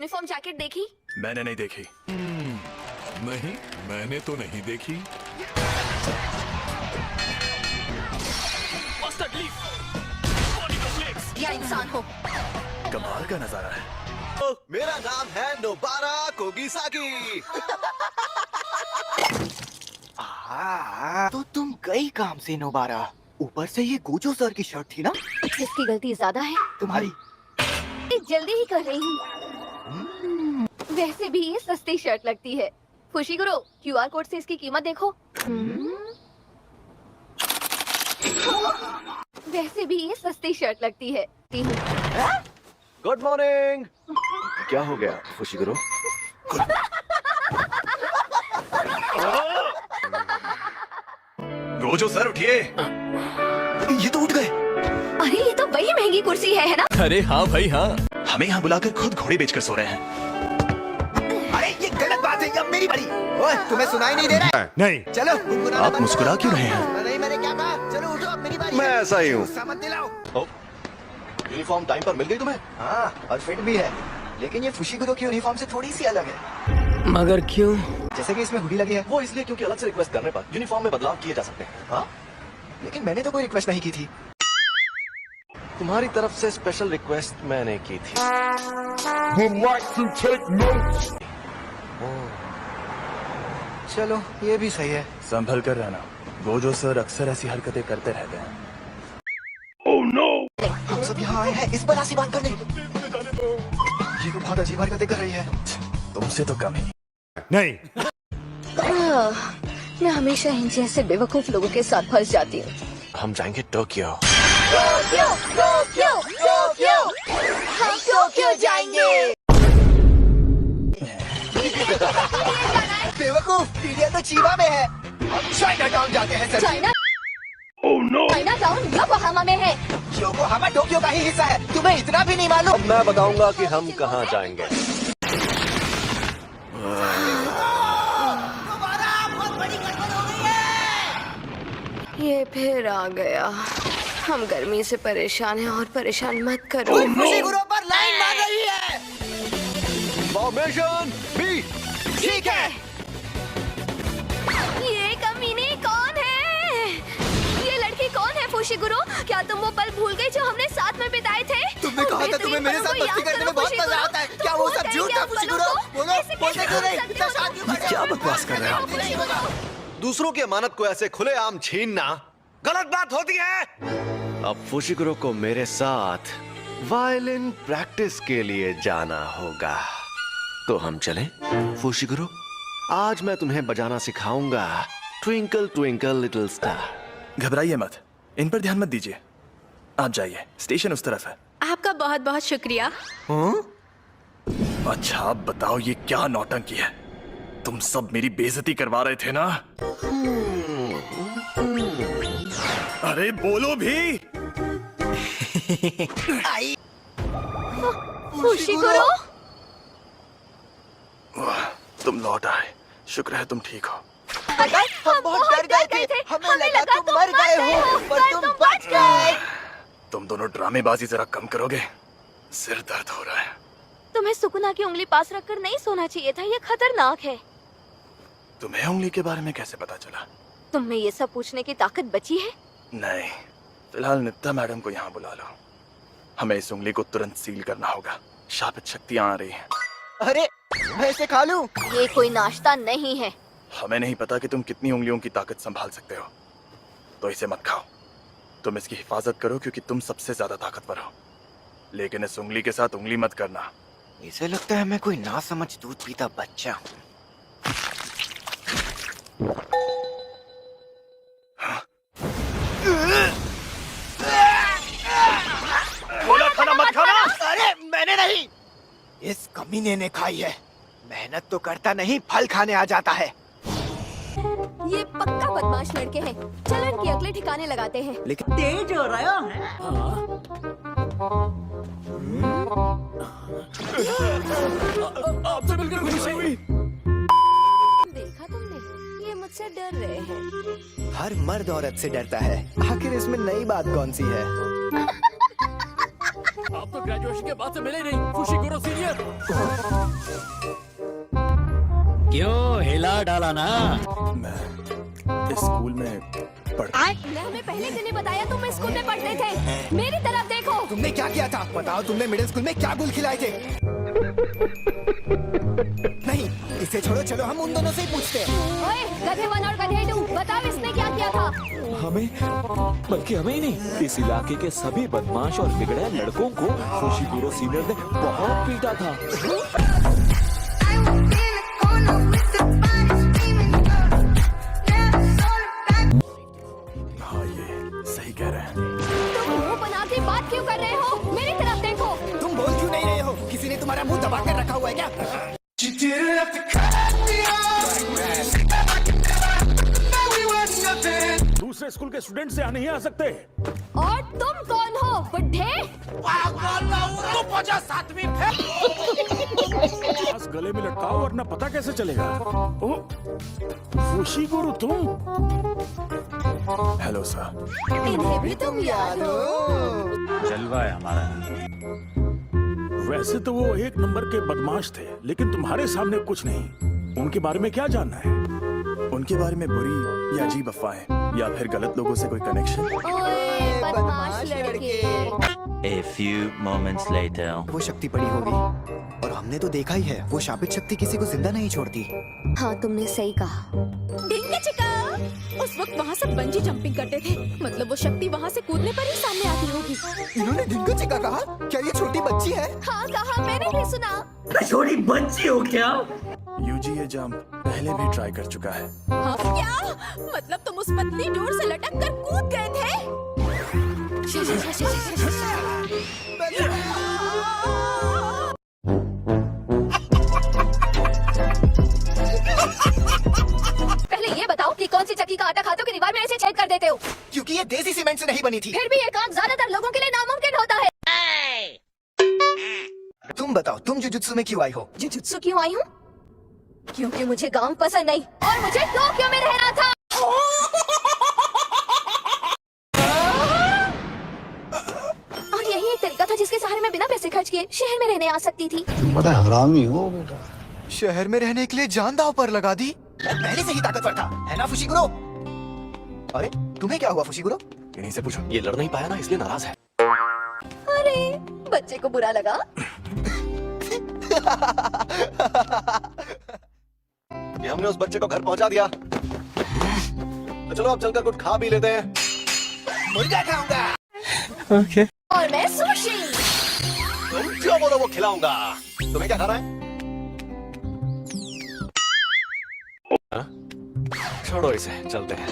Uniform jacket देखी? मैंने नहीं देखी। नहीं, मैंने तो नहीं देखी। या इंसान हो। कमाल का नजारा है। मेरा नाम है नोबारा कोगिसाकी। तो तुम गई काम से नोबारा। ऊपर से ये गोजो सर की शर्ट थी ना? किसकी गलती ज्यादा है? तुम्हारी। जल्दी ही कर रही हूँ। वैसे भी ये सस्ती शर्ट लगती है। खुशी करो, क्यूआर कोड से इसकी कीमत देखो। वैसे भी ये सस्ती शर्ट लगती है। Good morning. क्या हो गया फुशिगुरु? गोजो सर उठिए। ये तो उठ गए। अरे ये तो वही महंगी कुर्सी है ना? अरे हाँ भाई हाँ। हमें यहाँ बुलाकर खुद घोड़े बेचकर सो रहे हैं। अरे ये गलत बात है, अब मेरी बारी। ओए, तुम्हें सुनाई नहीं दे रहा है? नहीं। चलो आप मुस्कुरा क्यों रहे हैं? नहीं, मैंने क्या कहा? चलो उठो, अब मेरी बारी। मैं ऐसा ही हूँ। गुस्सा मत दिलाओ। यूनिफॉर्म टाइम पर मिल गई तुम्हें? हाँ, और फिट भी है, लेकिन ये फुशिगुरु की यूनिफॉर्म से थोड़ी सी अलग है। मगर क्यों? जैसे कि इसमें हुडी लगी है। वो इसलिए क्योंकि अलग से रिक्वेस्ट करने पर यूनिफॉर्म में बदलाव किए जा सकते हैं। हाँ? लेकिन मैंने तो कोई रिक्वेस्ट नहीं की थी। तुम्हारी तरफ से स्पेशल रिक्वेस्ट मैंने की थी। चलो, ये भी सही है। संभल कर रहना। गोजो सर अक्सर ऐसी हरकतें करते रहते हैं। हम सब यहाँ आए हैं इस बला सी बात करने। ये तो बहुत अजीब हरकतें कर रही है। तुमसे तो कम ही। नहीं। मैं हमेशा इन जैसे बेवकूफ लोगों के साथ फंस जाती हूँ। हम जाएंगे टोक्यो। Tokyo, Tokyo, Tokyo. हम टोक्यो जाएंगे। बेवकूफ, पीडिया तो चीवा में है। हम चाइना टाउन जाते हैं sir. China? China town Yokohama में है। योकोहामा टोक्यो का ही हिस्सा है, तुम्हें इतना भी नहीं मालूम? मैं बताऊंगा कि हम कहाँ जाएंगे। ये फिर आ गया। हम गर्मी से परेशान हैं और परेशान मत करो। फुशिगुरु पर लाइन मार रही है। Formation B. ठीक है। ये कमीने कौन है? ये लड़की कौन है फुशिगुरु? क्या तुम वो पल भूल गई जो हमने साथ में बिताए थे? तुमने कहा था तुम्हें मेरे साथ मस्ती करने में बहुत मजा आता है। क्या वो सब झूठ था फुशिगुरु? बोलो, बोलते क्यों नहीं? क्या बकवास कर रहे हो? दूसरों की अमानत को ऐसे खुलेआम छीनना गलत बात होती है। अब फुशिगुरु को मेरे साथ वायलिन प्रैक्टिस के लिए जाना होगा। तो हम चलें? फुशिगुरु, आज मैं तुम्हें बजाना सिखाऊंगा। Twinkle twinkle little star. घबराइए मत, इन पर ध्यान मत दीजिए। आप जाइए, स्टेशन उस तरफ है। आपका बहुत बहुत शुक्रिया। अच्छा अब बताओ ये क्या नौटंकी है? तुम सब मेरी बेइज्जती करवा रहे थे ना? अरे बोलो भी। फुशिगुरु? तुम लौट आए, शुक्र है तुम ठीक हो। हम बहुत डर गए थे। हमें लगा तुम मर गए हो, पर तुम बच गए। तुम दोनों ड्रामेबाजी जरा कम करोगे? सिर दर्द हो रहा है। तुम्हें सुकुना की उंगली पास रखकर नहीं सोना चाहिए था, ये खतरनाक है। तुम्हें उंगली के बारे में कैसे पता चला? तुम में ये सब पूछने की ताकत बची है? नहीं, फिलहाल नित्ता मैडम को यहाँ बुला लो। हमें इस उंगली को तुरंत सील करना होगा। शापित शक्तियाँ आ रही हैं। अरे, मैं इसे खा लूं? ये कोई नाश्ता नहीं है। हमें नहीं पता कि तुम कितनी उंगलियों की ताकत संभाल सकते हो, तो इसे मत खाओ। तुम इसकी हिफाजत करो क्योंकि तुम सबसे ज्यादा ताकतवर हो, लेकिन इस उंगली के साथ उंगली मत करना। इसे लगता है मैं कोई नासमझ दूध पीता बच्चा हूँ। बोला खाना मत खाना। अरे मैंने नहीं, इस कमीने ने खाई है। मेहनत तो करता नहीं, फल खाने आ जाता है। ये पक्का बदमाश लड़के हैं। चलो इनके अगले ठिकाने लगाते हैं। लेकिन तेज हो रहा है। आपसे मिलकर खुशी हुई। देखा तुमने, ये मुझसे डर रहे हैं। हर मर्द औरत से डरता है, आखिर इसमें नई बात कौन सी है? आप तो ग्रेजुएशन के बाद से मिले नहीं, फुशिकुरो सीनियर। क्यों हिला डाला ना? मैं इस स्कूल में पढ़ता। मैं हमें पहले दिन ही बताया तुम इस स्कूल में पढ़ते थे। मेरी तरफ देखो। तुमने क्या किया था? बताओ, तुमने मिडिल स्कूल में क्या गुल खिलाए थे? नहीं, इसे छोड़ो, चलो हम उन दोनों से ही पूछते हैं। ओए, गधे 1 और गधे 2, बताओ इसने क्या किया था? हमें, बल्कि हमें ही नहीं, इस इलाके के सभी बदमाश और बिगड़े लड़कों को फुशिकुरो सीनियर ने बहुत पीटा था। हाँ, ये सही कह रहे हैं। तुम मुंह बना के बात क्यों कर रहे हो? मेरी तरफ देखो। तुम बोल क्यों नहीं रहे हो? किसी ने तुम्हारा मुंह दबा कर रखा हुआ है क्या? दूसरे स्कूल के स्टूडेंट से यहाँ नहीं आ सकते। और तुम कौन हो, बुड्ढे? बस गले में लटकाओ वरना पता कैसे चलेगा। ओ, फुशिकुरो तुम? Hello sir. इन्हें भी तुम याद हो? जलवा है हमारा। वैसे तो वो एक नंबर के बदमाश थे, लेकिन तुम्हारे सामने कुछ नहीं। उनके बारे में क्या जानना है? उनके बारे में बुरी या अजीब अफवाहें या फिर गलत लोगों से कोई कनेक्शन? ओए, बदमाश लड़के। A few moments later. वो शक्ति पड़ी होगी, और हमने तो देखा ही है, वो शापित शक्ति किसी को जिंदा नहीं छोड़ती। हाँ, तुमने सही कहा। डिंगा चिका, उस वक्त वहाँ सब बंजी जंपिंग करते थे। मतलब वो शक्ति वहाँ से कूदने पर ही सामने आती होगी। इन्होंने डिंगा चिका कहा? क्या ये छोटी बच्ची है? हाँ कहा, मैंने भी सुना। छोटी बच्ची हो क्या? यूजी ये जंप पहले भी ट्राई कर चुका है। हाँ, क्या? मतलब तुम उस पतली डोर से लटक कर कूद गए थे? पहले ये बताओ कि कौन सी चक्की का आटा खाते हो कि दीवार में ऐसे छेद कर देते हो? क्योंकि ये देसी सीमेंट से नहीं बनी थी। फिर भी ये काम ज्यादातर लोगों के लिए नामुमकिन होता है। तुम बताओ, तुम जुजुत्सु में क्यों आई हो? जुजुत्सु क्यों आई हूँ? क्योंकि मुझे गांव पसंद नहीं और मुझे टोक्यो में रहना था। और यही एक तरीका था जिसके सहारे मैं बिना पैसे खर्च किए शहर में रहने आ सकती थी। बड़ा हरामी हो बेटा। शहर में रहने के लिए जान दांव पर लगा दी। मैं पहले से ही ताकतवर था, है ना फुशिकुरो? अरे तुम्हें क्या हुआ फुशिकुरो? इन्हीं से पूछो। ये लड़ नहीं पाया ना, इसलिए नाराज है। अरे, बच्चे को बुरा लगा। ये हमने उस बच्चे को घर पहुंचा दिया, तो चलो अब चलकर कुछ खा भी लेते हैं। मुर्गा खाऊंगा। ओके। और मैं सुशी। तुम जो बोलो वो खिलाऊंगा। तुम्हें क्या खाना है? हाँ? छोड़ो इसे, चलते हैं।